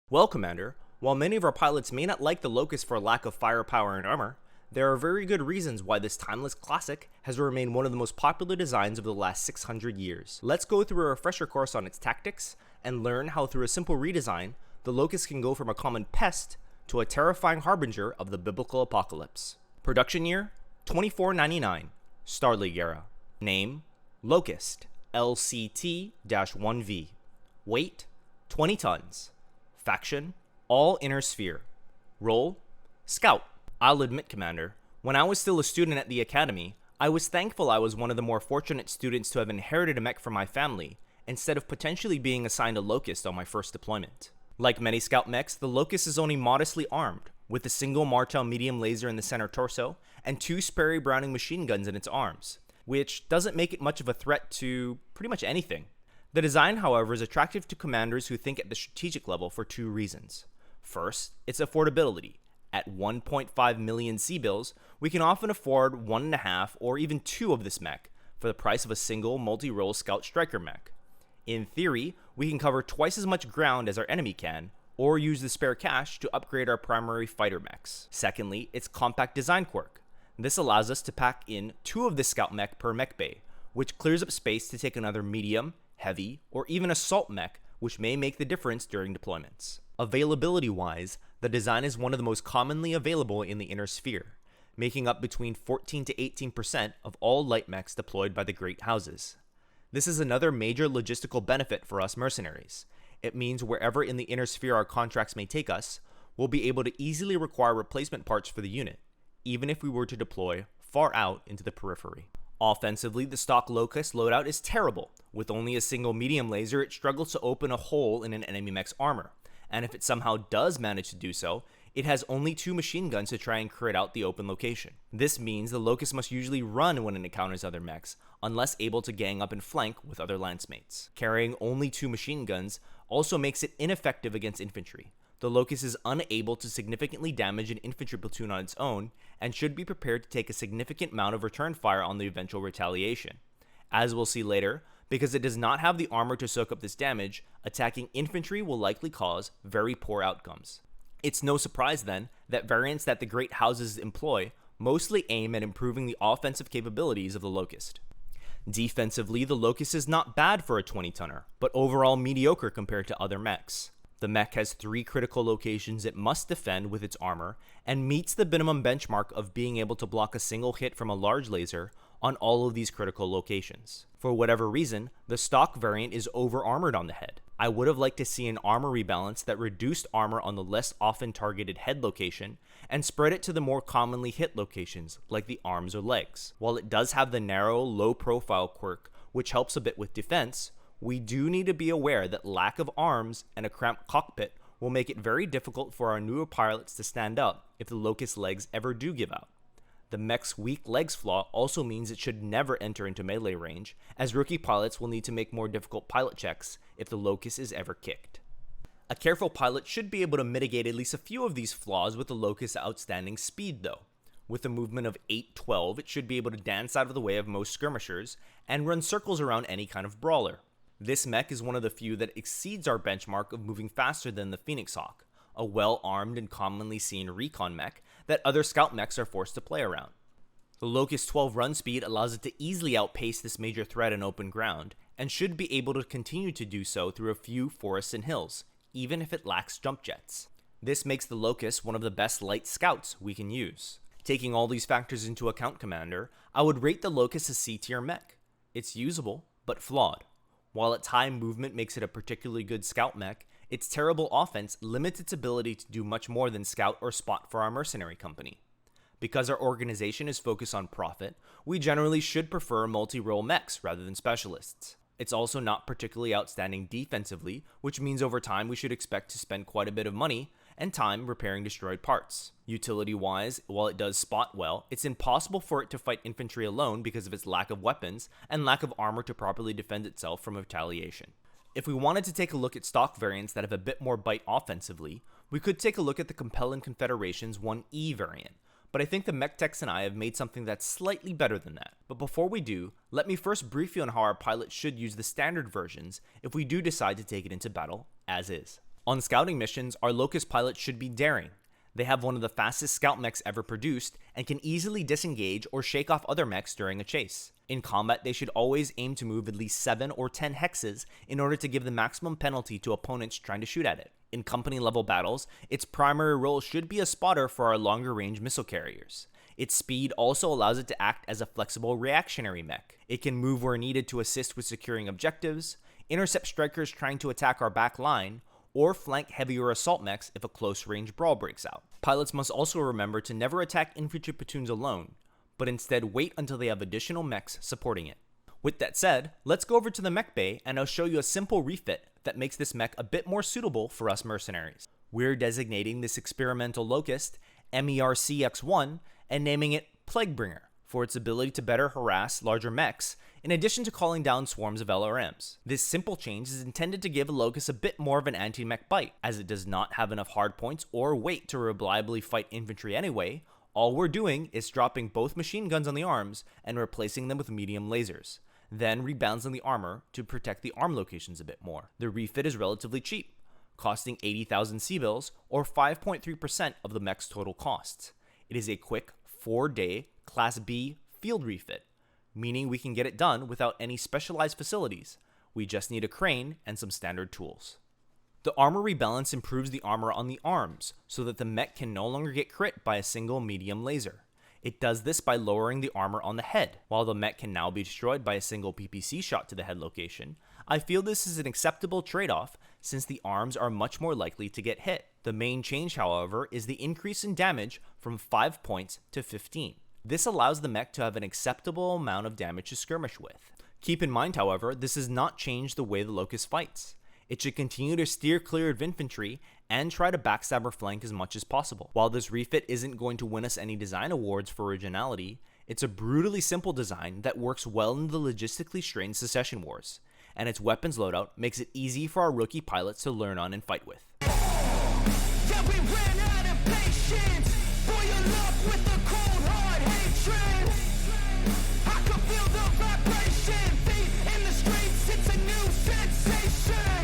Well, Commander, while many of our pilots may not like the Locust for lack of firepower and armor, there are very good reasons why this timeless classic has remained one of the most popular designs of the last 600 years. Let's go through a refresher course on its tactics and learn how through a simple redesign, the Locust can go from a common pest to a terrifying harbinger of the biblical apocalypse. Production year, 2499, Star League era. Name, Locust, LCT-1V. Weight, 20 tons. Faction, all inner sphere. Role, Scout. I'll admit, Commander, when I was still a student at the Academy, I was thankful I was one of the more fortunate students to have inherited a mech from my family, instead of potentially being assigned a Locust on my first deployment. Like many Scout mechs, the Locust is only modestly armed, with a single Martel medium laser in the center torso, and 2 Sperry Browning machine guns in its arms, which doesn't make it much of a threat to pretty much anything. The design, however, is attractive to commanders who think at the strategic level for 2 reasons. First, its affordability. At 1.5 million C-bills, we can often afford 1.5 or even 2 of this mech for the price of a single multi-role Scout Striker mech. In theory, we can cover twice as much ground as our enemy can, or use the spare cash to upgrade our primary fighter mechs. Secondly, its compact design quirk. This allows us to pack in 2 of the Scout mech per mech bay, which clears up space to take another medium, heavy, or even assault mech, which may make the difference during deployments. Availability-wise, the design is one of the most commonly available in the inner sphere, making up between 14 to 18% of all light mechs deployed by the Great Houses. This is another major logistical benefit for us mercenaries. It means wherever in the inner sphere our contracts may take us, we'll be able to easily require replacement parts for the unit, even if we were to deploy far out into the periphery. Offensively, the stock Locust loadout is terrible. With only a single medium laser, it struggles to open a hole in an enemy mech's armor, and if it somehow does manage to do so, it has only 2 machine guns to try and crit out the open location. This means the Locust must usually run when it encounters other mechs, unless able to gang up and flank with other lancemates. Carrying only 2 machine guns also makes it ineffective against infantry. The Locust is unable to significantly damage an infantry platoon on its own, and should be prepared to take a significant amount of return fire on the eventual retaliation. As we'll see later, because it does not have the armor to soak up this damage, attacking infantry will likely cause very poor outcomes. It's no surprise then that variants that the Great Houses employ mostly aim at improving the offensive capabilities of the Locust. Defensively, the Locust is not bad for a 20-tonner, but overall mediocre compared to other mechs. The mech has 3 critical locations it must defend with its armor, and meets the minimum benchmark of being able to block a single hit from a large laser on all of these critical locations. For whatever reason, the stock variant is over-armored on the head. I would have liked to see an armor rebalance that reduced armor on the less often targeted head location, and spread it to the more commonly hit locations, like the arms or legs. While it does have the narrow, low-profile quirk, which helps a bit with defense, we do need to be aware that lack of arms and a cramped cockpit will make it very difficult for our newer pilots to stand up if the Locust legs ever do give out. The mech's weak legs flaw also means it should never enter into melee range, as rookie pilots will need to make more difficult pilot checks if the Locust is ever kicked. A careful pilot should be able to mitigate at least a few of these flaws with the Locust's outstanding speed though. With a movement of 812, it should be able to dance out of the way of most skirmishers and run circles around any kind of brawler. This mech is one of the few that exceeds our benchmark of moving faster than the Phoenix Hawk, a well-armed and commonly seen recon mech that other scout mechs are forced to play around. The Locust 12 run speed allows it to easily outpace this major threat in open ground, and should be able to continue to do so through a few forests and hills, even if it lacks jump jets. This makes the Locust one of the best light scouts we can use. Taking all these factors into account, Commander, I would rate the Locust a C-tier mech. It's usable, but flawed. While its high movement makes it a particularly good scout mech, its terrible offense limits its ability to do much more than scout or spot for our mercenary company. Because our organization is focused on profit, we generally should prefer multi-role mechs rather than specialists. It's also not particularly outstanding defensively, which means over time we should expect to spend quite a bit of money and time repairing destroyed parts. Utility-wise, while it does spot well, it's impossible for it to fight infantry alone because of its lack of weapons and lack of armor to properly defend itself from retaliation. If we wanted to take a look at stock variants that have a bit more bite offensively, we could take a look at the Compelling Confederation's 1E variant, but I think the MechTechs and I have made something that's slightly better than that. But before we do, let me first brief you on how our pilots should use the standard versions if we do decide to take it into battle as is. On scouting missions, our Locust pilots should be daring. They have one of the fastest scout mechs ever produced and can easily disengage or shake off other mechs during a chase. In combat, they should always aim to move at least 7 or 10 hexes in order to give the maximum penalty to opponents trying to shoot at it. In company level battles, its primary role should be a spotter for our longer range missile carriers. Its speed also allows it to act as a flexible reactionary mech. It can move where needed to assist with securing objectives, intercept strikers trying to attack our back line, or flank heavier assault mechs if a close-range brawl breaks out. Pilots must also remember to never attack infantry platoons alone, but instead wait until they have additional mechs supporting it. With that said, let's go over to the mech bay and I'll show you a simple refit that makes this mech a bit more suitable for us mercenaries. We're designating this experimental Locust MERCX1 and naming it Plaguebringer for its ability to better harass larger mechs, in addition to calling down swarms of LRMs. This simple change is intended to give a Locust a bit more of an anti-mech bite, as it does not have enough hardpoints or weight to reliably fight infantry anyway. All we're doing is dropping both machine guns on the arms and replacing them with medium lasers, then rebalancing the armor to protect the arm locations a bit more. The refit is relatively cheap, costing 80,000 C-bills or 5.3% of the mech's total costs. It is a quick 4-day Class B field refit, meaning we can get it done without any specialized facilities. We just need a crane and some standard tools. The armor rebalance improves the armor on the arms so that the mech can no longer get crit by a single medium laser. It does this by lowering the armor on the head. While the mech can now be destroyed by a single PPC shot to the head location, I feel this is an acceptable trade-off since the arms are much more likely to get hit. The main change, however, is the increase in damage from 5 points to 15. This allows the mech to have an acceptable amount of damage to skirmish with. Keep in mind, however, this does not change the way the Locust fights. It should continue to steer clear of infantry and try to backstab or flank as much as possible. While this refit isn't going to win us any design awards for originality, it's a brutally simple design that works well in the logistically strained Secession Wars, and its weapons loadout makes it easy for our rookie pilots to learn on and fight with. Yeah, we ran out of patience for your love with the